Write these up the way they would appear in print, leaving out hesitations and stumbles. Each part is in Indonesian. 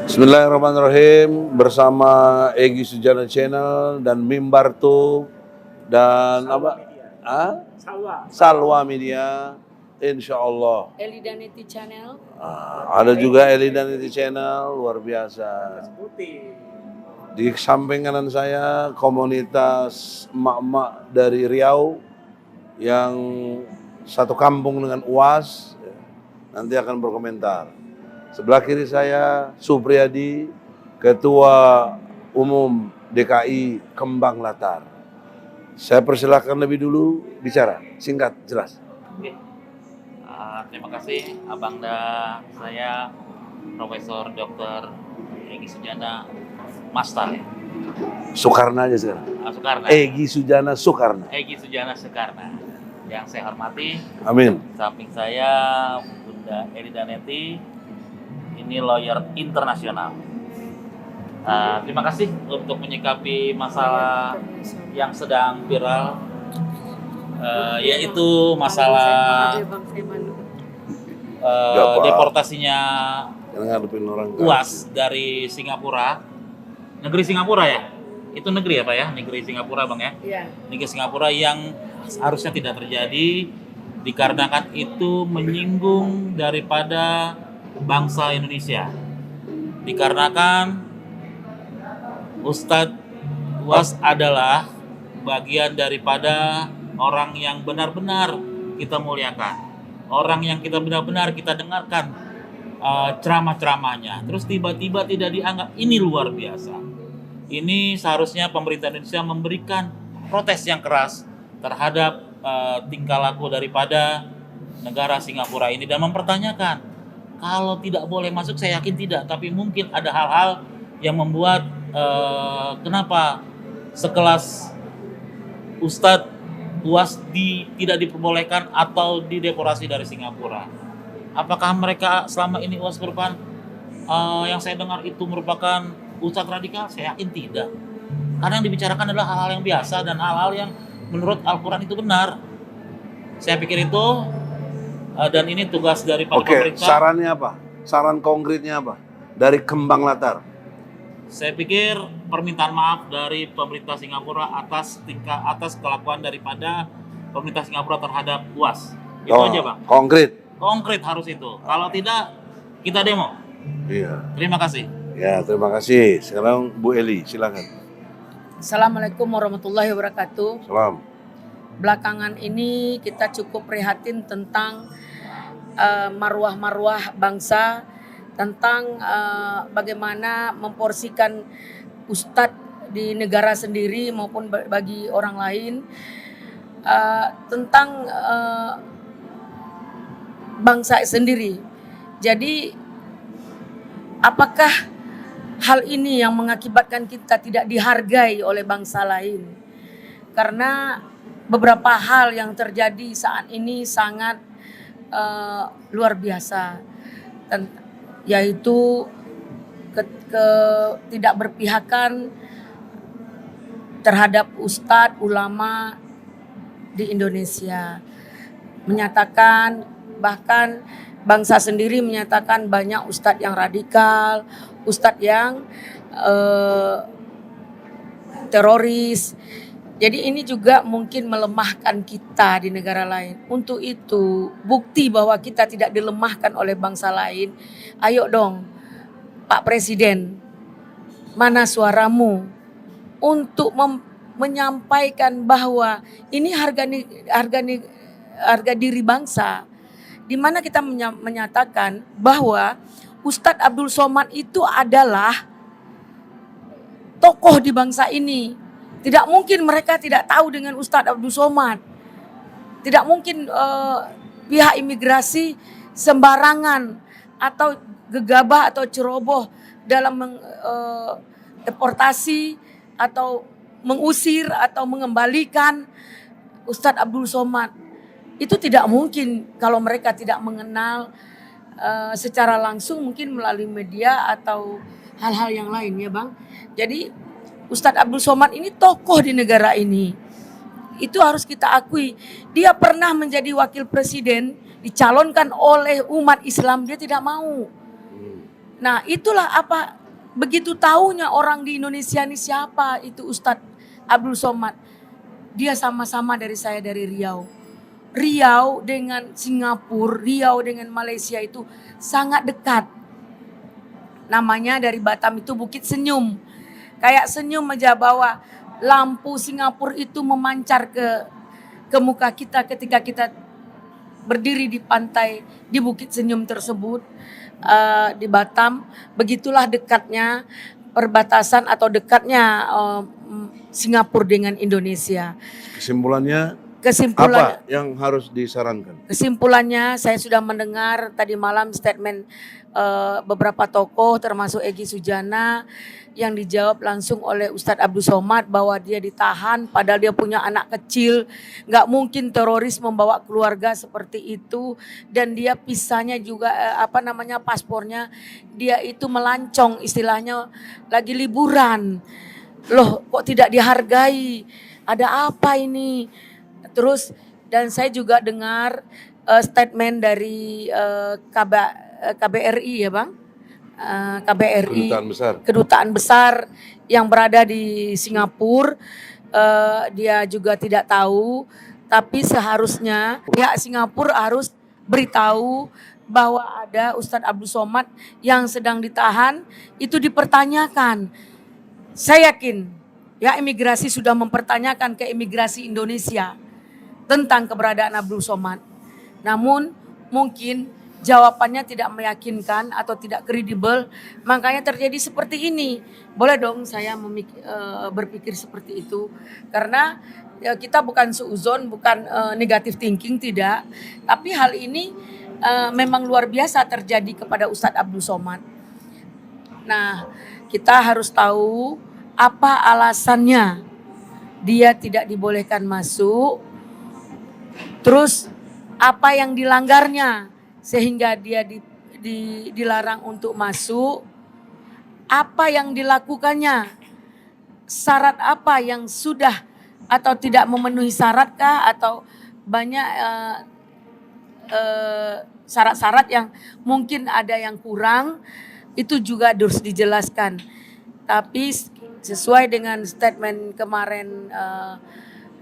Bismillahirrahmanirrahim, bersama Egy Sujana Channel dan Mimbar Tube dan Salwa Media, insya Allah. Eli Daneti Channel. Ada juga Eli Daneti Channel, luar biasa. Di samping kanan saya komunitas emak-emak dari Riau yang satu kampung dengan UAS, nanti akan berkomentar. Sebelah kiri saya Supriyadi, Ketua Umum DKI Kembang Latar. Saya persilahkan lebih dulu bicara, singkat, jelas. Oke. Terima kasih Abangda, saya Profesor Dr. Egy Sujana Master. Soekarno aja sekarang. Soekarno. Egy Sujana Soekarno. Egy Sujana Soekarno. Yang saya hormati. Amin. Samping saya Bunda Eli Daneti. Ini lawyer internasional. Terima kasih untuk menyikapi masalah yang sedang viral, yaitu masalah deportasinya UAS dari Singapura, negeri Singapura ya? Itu negeri ya Pak ya? Negeri Singapura Bang ya? Iya. Negeri Singapura yang harusnya tidak terjadi dikarenakan itu menyinggung daripada bangsa Indonesia, dikarenakan Ustadz UAS adalah bagian daripada orang yang benar-benar kita muliakan, orang yang kita benar-benar kita dengarkan ceramah-ceramahnya, terus tiba-tiba tidak dianggap. Ini luar biasa. Ini seharusnya pemerintah Indonesia memberikan protes yang keras terhadap tingkah laku daripada negara Singapura ini dan mempertanyakan. Kalau tidak boleh masuk, saya yakin tidak. Tapi mungkin ada hal-hal yang membuat kenapa sekelas Ustadz UAS tidak diperbolehkan atau dideportasi dari Singapura. Apakah mereka selama ini UAS merupakan yang saya dengar itu merupakan Ustadz radikal? Saya yakin tidak. Karena yang dibicarakan adalah hal-hal yang biasa dan hal-hal yang menurut Al-Quran itu benar. Saya pikir itu. Dan ini tugas dari pemerintah. Sarannya apa? Saran konkretnya apa? Dari Kembang Latar. Saya pikir permintaan maaf dari pemerintah Singapura atas kelakuan daripada pemerintah Singapura terhadap UAS. Itu aja Bang. Konkret. Konkret harus itu. Kalau tidak, kita demo. Iya. Terima kasih. Ya, terima kasih. Sekarang Bu Eli, silakan. Assalamualaikum warahmatullahi wabarakatuh. Salam. Belakangan ini kita cukup prihatin tentang marwah-marwah bangsa, tentang bagaimana memporsikan ustadz di negara sendiri maupun bagi orang lain, tentang bangsa sendiri. Jadi apakah hal ini yang mengakibatkan kita tidak dihargai oleh bangsa lain? Karena beberapa hal yang terjadi saat ini sangat luar biasa, yaitu tidak berpihakan terhadap ustadz ulama di Indonesia. Menyatakan, bahkan bangsa sendiri menyatakan banyak ustadz yang radikal, ustadz yang teroris. Jadi ini juga mungkin melemahkan kita di negara lain. Untuk itu, bukti bahwa kita tidak dilemahkan oleh bangsa lain. Ayo dong, Pak Presiden, mana suaramu untuk menyampaikan bahwa ini harga diri bangsa. Di mana kita menyatakan bahwa Ustadz Abdul Somad itu adalah tokoh di bangsa ini. Tidak mungkin mereka tidak tahu dengan Ustadz Abdul Somad. Tidak mungkin pihak imigrasi sembarangan atau gegabah atau ceroboh dalam deportasi atau mengusir atau mengembalikan Ustadz Abdul Somad. Itu tidak mungkin kalau mereka tidak mengenal secara langsung, mungkin melalui media atau hal-hal yang lain ya Bang. Jadi Ustadz Abdul Somad ini tokoh di negara ini. Itu harus kita akui. Dia pernah menjadi wakil presiden, dicalonkan oleh umat Islam, dia tidak mau. Nah itulah apa, begitu tahunya orang di Indonesia ini siapa itu Ustadz Abdul Somad. Dia sama-sama dari saya dari Riau. Riau dengan Singapura, Riau dengan Malaysia itu sangat dekat. Namanya dari Batam itu Bukit Senyum. Kayak senyum aja bahwa lampu Singapura itu memancar ke muka kita ketika kita berdiri di pantai di Bukit Senyum tersebut di Batam. Begitulah dekatnya perbatasan atau dekatnya Singapura dengan Indonesia. Kesimpulannya Kesimpulan apa yang harus disarankan? Kesimpulannya saya sudah mendengar tadi malam statement beberapa tokoh termasuk Egy Sujana yang dijawab langsung oleh Ustadz Abdul Somad bahwa dia ditahan padahal dia punya anak kecil. Nggak mungkin teroris membawa keluarga seperti itu, dan dia pisahnya juga paspornya dia itu melancong, istilahnya lagi liburan. Loh kok tidak dihargai? Ada apa ini? Terus dan saya juga dengar statement dari KBRI ya Bang, KBRI kedutaan besar yang berada di Singapura. Dia juga tidak tahu, tapi seharusnya pihak Singapura harus beritahu bahwa ada Ustadz Abdul Somad yang sedang ditahan, itu dipertanyakan. Saya yakin ya imigrasi sudah mempertanyakan ke imigrasi Indonesia tentang keberadaan Abdul Somad. Namun mungkin jawabannya tidak meyakinkan atau tidak kredibel, makanya terjadi seperti ini. Boleh dong saya berpikir seperti itu, karena ya, kita bukan suuzon, bukan negative thinking, tidak. Tapi hal ini memang luar biasa terjadi kepada Ustadz Abdul Somad. Nah, kita harus tahu apa alasannya dia tidak dibolehkan masuk. Terus apa yang dilanggarnya sehingga dia dilarang untuk masuk? Apa yang dilakukannya? Syarat apa yang sudah atau tidak memenuhi syaratkah, atau banyak syarat-syarat yang mungkin ada yang kurang, itu juga harus dijelaskan. Tapi sesuai dengan statement kemarin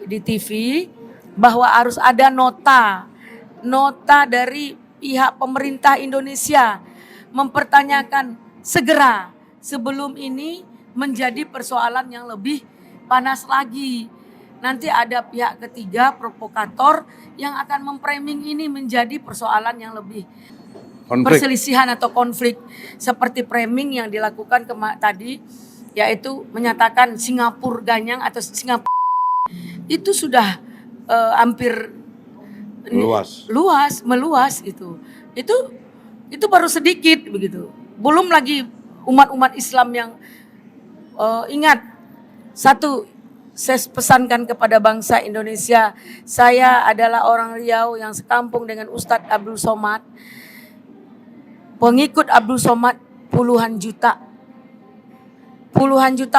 di TV, bahwa harus ada nota dari pihak pemerintah Indonesia mempertanyakan segera sebelum ini menjadi persoalan yang lebih panas lagi. Nanti ada pihak ketiga provokator yang akan memframing ini menjadi persoalan yang lebih perselisihan atau konflik, seperti framing yang dilakukan tadi, yaitu menyatakan Singapura Ganyang atau Singapura itu sudah hampir meluas itu baru sedikit begitu. Belum lagi umat-umat Islam yang ingat satu, saya pesankan kepada bangsa Indonesia, saya adalah orang Riau yang sekampung dengan Ustadz Abdul Somad. Pengikut Abdul Somad puluhan juta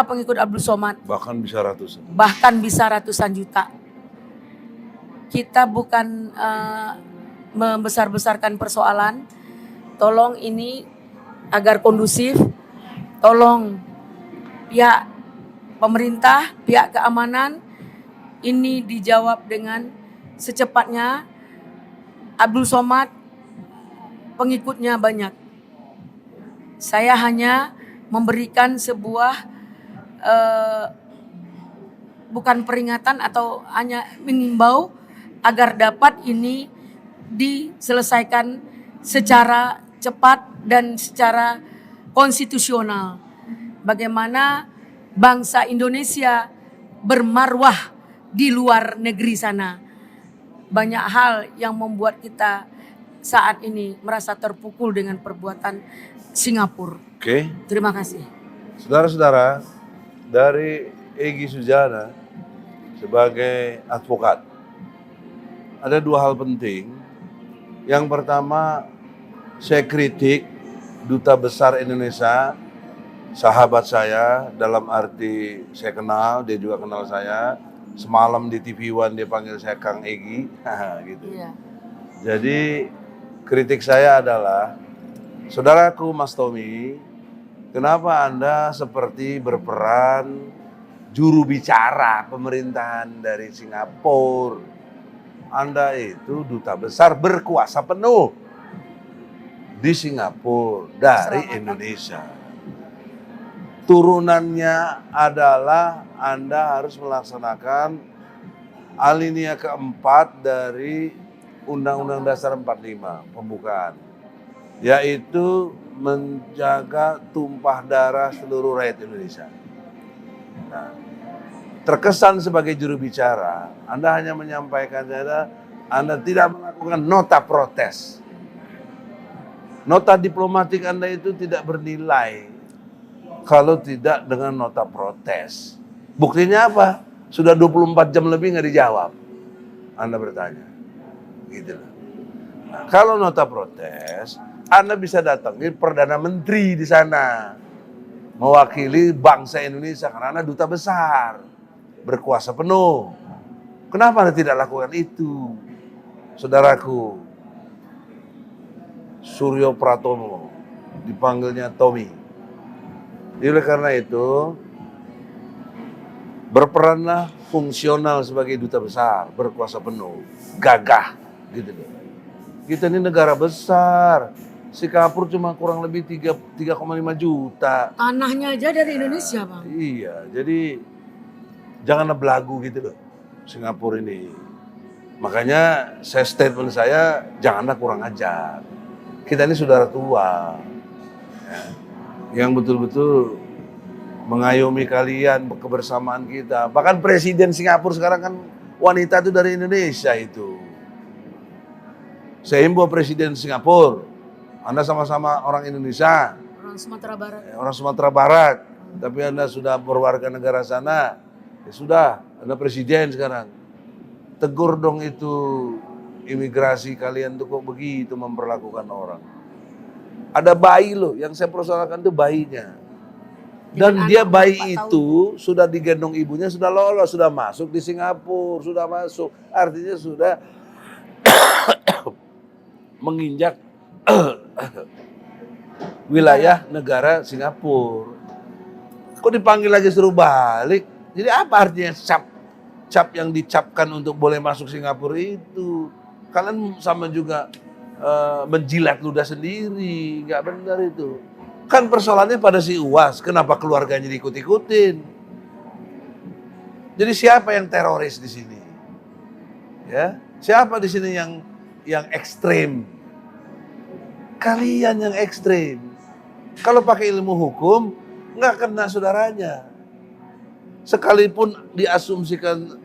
pengikut Abdul Somad, bahkan bisa ratusan juta. Kita bukan membesar-besarkan persoalan. Tolong ini agar kondusif, tolong pihak pemerintah, pihak keamanan ini dijawab dengan secepatnya. Abdul Somad pengikutnya banyak. Saya hanya memberikan sebuah bukan peringatan atau hanya mengimbau agar dapat ini diselesaikan secara cepat dan secara konstitusional. Bagaimana bangsa Indonesia bermarwah di luar negeri sana. Banyak hal yang membuat kita saat ini merasa terpukul dengan perbuatan Singapura. Oke. Terima kasih. Saudara-saudara, dari Egy Sujana sebagai advokat, ada dua hal penting. Yang pertama, saya kritik Duta Besar Indonesia, sahabat saya, dalam arti saya kenal, dia juga kenal saya. Semalam di TV One dia panggil saya Kang Egy, gitu. Iya. Jadi kritik saya adalah Saudaraku Mas Tommy, kenapa Anda seperti berperan juru bicara pemerintahan dari Singapura? Anda itu duta besar berkuasa penuh di Singapura dari Indonesia. Turunannya adalah Anda harus melaksanakan alinea keempat dari Undang-Undang Dasar 45 pembukaan, yaitu menjaga tumpah darah seluruh rakyat Indonesia. Nah, terkesan sebagai juru bicara, Anda hanya menyampaikan saja, Anda tidak melakukan nota protes. Nota diplomatik Anda itu tidak bernilai kalau tidak dengan nota protes. Buktinya apa? Sudah 24 jam lebih nggak dijawab. Anda bertanya. Gitu loh. Nah, kalau nota protes, Anda bisa datangi Perdana Menteri di sana. Mewakili bangsa Indonesia karena Anda duta besar. Berkuasa penuh. Kenapa Anda tidak lakukan itu? Saudaraku, Suryo Pratomo, dipanggilnya Tommy. Oleh karena itu, berperanlah fungsional sebagai duta besar, berkuasa penuh, gagah, gitu loh. Kita ini negara besar, Singapura cuma kurang lebih 3,5 juta. Tanahnya aja dari Indonesia, Bang. Iya, jadi janganlah belagu gitu loh, Singapura ini. Makanya statement saya, janganlah kurang ajar. Kita ini saudara tua, ya, yang betul-betul mengayomi kalian, kebersamaan kita. Bahkan Presiden Singapura sekarang kan wanita itu dari Indonesia itu. Saya himbau Presiden Singapura, Anda sama-sama orang Indonesia. Orang Sumatera Barat. Orang Sumatera Barat, tapi Anda sudah berwarga negara sana. Ya sudah, Anda presiden sekarang. Tegur dong itu imigrasi kalian tuh kok begitu memperlakukan orang. Ada bayi loh, yang saya persoalkan itu bayinya. Dan dia bayi itu sudah digendong ibunya, sudah lolos, sudah masuk di Singapura, sudah masuk. Artinya sudah menginjak wilayah negara Singapura. Kok dipanggil lagi suruh balik? Jadi apa artinya cap yang dicapkan untuk boleh masuk Singapura itu? Kalian sama juga menjilat ludah sendiri, nggak benar itu. Kan persoalannya pada si UAS, kenapa keluarganya diikut-ikutin? Jadi siapa yang teroris di sini? Ya, siapa di sini yang ekstrem? Kalian yang ekstrem. Kalau pakai ilmu hukum, nggak kena saudaranya. Sekalipun diasumsikan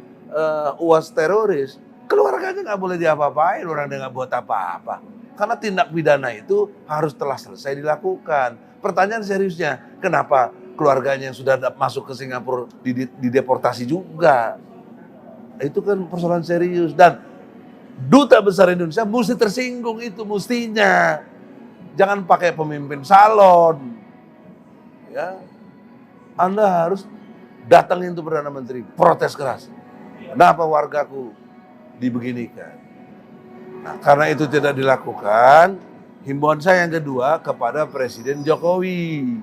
UAS teroris, keluarganya nggak boleh diapa-apain, orang dia nggak buat apa-apa. Karena tindak pidana itu harus telah selesai dilakukan. Pertanyaan seriusnya, kenapa keluarganya yang sudah masuk ke Singapura dideportasi juga? Itu kan persoalan serius. Dan Duta Besar Indonesia mesti tersinggung itu, mestinya. Jangan pakai pemimpin salon. Ya, Anda harus datangin tuh Perdana Menteri, protes keras. Kenapa wargaku dibeginikan? Nah, karena itu tidak dilakukan, himbauan saya yang kedua kepada Presiden Jokowi.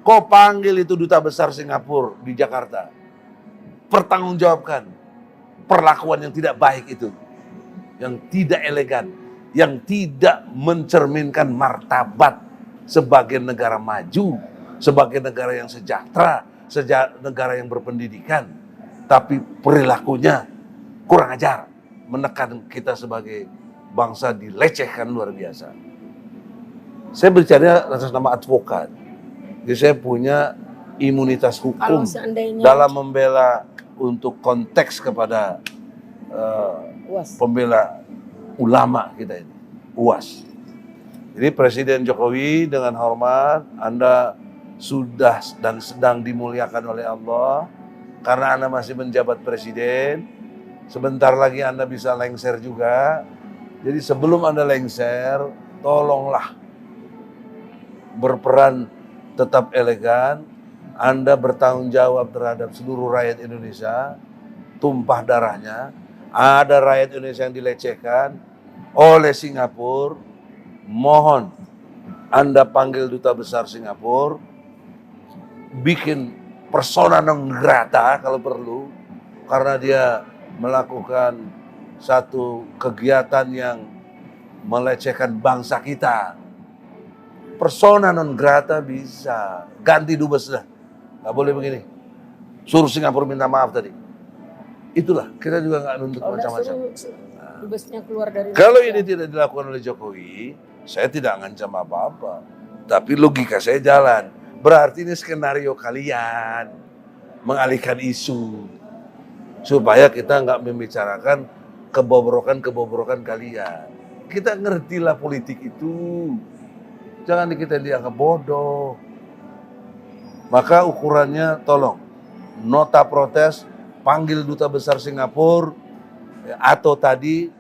Kau panggil itu Duta Besar Singapura di Jakarta. Pertanggungjawabkan perlakuan yang tidak baik itu. Yang tidak elegan. Yang tidak mencerminkan martabat sebagai negara maju. Sebagai negara yang sejahtera. Negara yang berpendidikan. Tapi perilakunya kurang ajar. Menekan kita sebagai bangsa dilecehkan luar biasa. Saya berbicara atas nama advokat. Jadi saya punya imunitas hukum dalam membela untuk konteks kepada pembela ulama kita ini, UAS. Jadi Presiden Jokowi dengan hormat, Anda sudah dan sedang dimuliakan oleh Allah karena Anda masih menjabat presiden. Sebentar lagi Anda bisa lengser juga. Jadi sebelum Anda lengser, tolonglah berperan tetap elegan. Anda bertanggung jawab terhadap seluruh rakyat Indonesia, tumpah darahnya. Ada rakyat Indonesia yang dilecehkan oleh Singapura. Mohon Anda panggil duta besar Singapura, bikin persona non grata kalau perlu, karena dia melakukan satu kegiatan yang melecehkan bangsa kita. Persona non grata bisa, ganti dubes lah. Nggak boleh begini. Suruh Singapura minta maaf tadi. Itulah, kita juga nggak nuntut Kalau nggak macam-macam. suruh dubesnya keluar dari Kalau Indonesia. ini tidak dilakukan oleh Jokowi, saya tidak ngancam apa-apa. Tapi logika saya jalan. Berarti ini skenario kalian. Mengalihkan isu. Supaya kita nggak membicarakan kebobrokan-kebobrokan kalian. Kita ngertilah politik itu. Jangan kita dianggap bodoh. Maka ukurannya tolong. Nota protes, panggil duta besar Singapura, atau tadi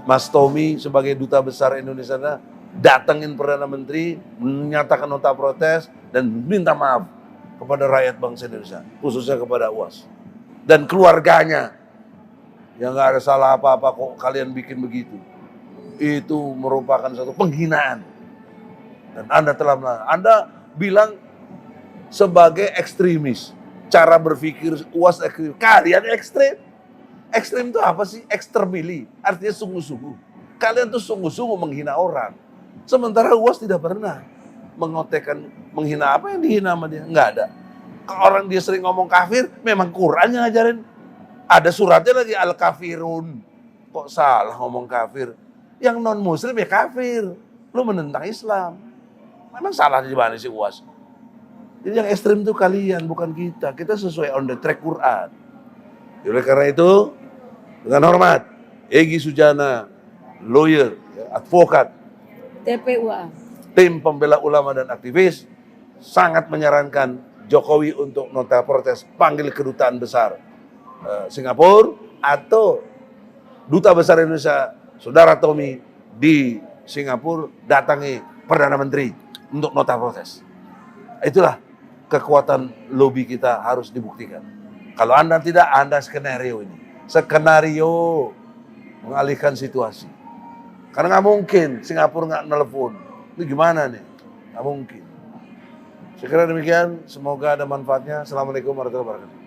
Mas Tommy sebagai duta besar Indonesia datangin Perdana Menteri, menyatakan nota protes dan minta maaf kepada rakyat bangsa Indonesia, khususnya kepada UAS dan keluarganya. Yang nggak ada salah apa-apa kok kalian bikin begitu. Itu merupakan satu penghinaan. Dan Anda bilang sebagai ekstremis, cara berpikir UAS ekstrim. Kalian ekstrim. Ekstrim itu apa sih? Ekstremili, artinya sungguh-sungguh. Kalian tuh sungguh-sungguh menghina orang. Sementara UAS tidak pernah mengotekkan, menghina. Apa yang dihina sama dia? Nggak ada. Kalau orang dia sering ngomong kafir, memang Quran yang ngajarin. Ada suratnya lagi, al-kafirun. Kok salah ngomong kafir? Yang non-muslim ya kafir. Lu menentang Islam. Memang salah di mana sih UAS? Jadi yang ekstrim itu kalian, bukan kita. Kita sesuai on the track Quran. Oleh karena itu, dengan hormat, Egy Sujana, lawyer, advokat, TPUA. tim pembela ulama dan aktivis, sangat menyarankan Jokowi untuk nota protes panggil kedutaan besar Singapura atau duta besar Indonesia, Saudara Tommy di Singapura, datangi Perdana Menteri untuk nota protes. Itulah kekuatan lobby kita harus dibuktikan. Kalau Anda tidak, Anda skenario ini. Skenario mengalihkan situasi. Karena nggak mungkin Singapura nggak nelpon. Ini gimana nih? Nggak mungkin. Saya kira demikian. Semoga ada manfaatnya. Assalamualaikum warahmatullahi wabarakatuh.